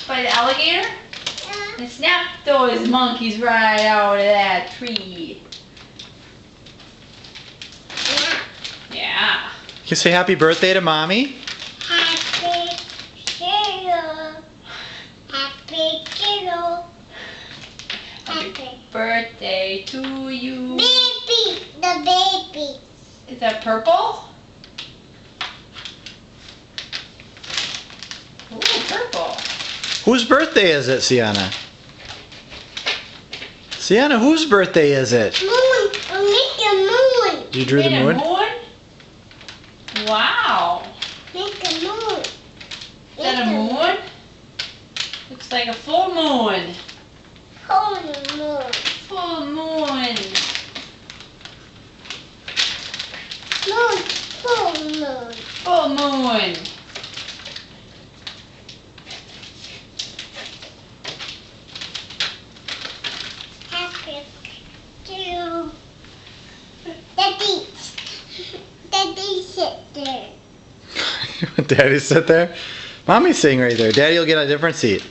by the alligator? And snap those monkeys right out of that tree. Yeah. You say happy birthday to Mommy? Happy kiddo. Happy kiddo. Happy Birthday to you. baby. The baby. Is that purple? Ooh, purple. Whose birthday is it, Sienna? Sienna, whose birthday is it? Moon. Make a moon. You drew the Made a moon? Wow. Make a moon. Is that a moon? Looks like a full moon. Whole moon. Full moon. Moon. Full moon. Full moon. Happy to Daddy. Daddy sit there. Daddy sit there? Mommy's sitting right there. Daddy will get a different seat.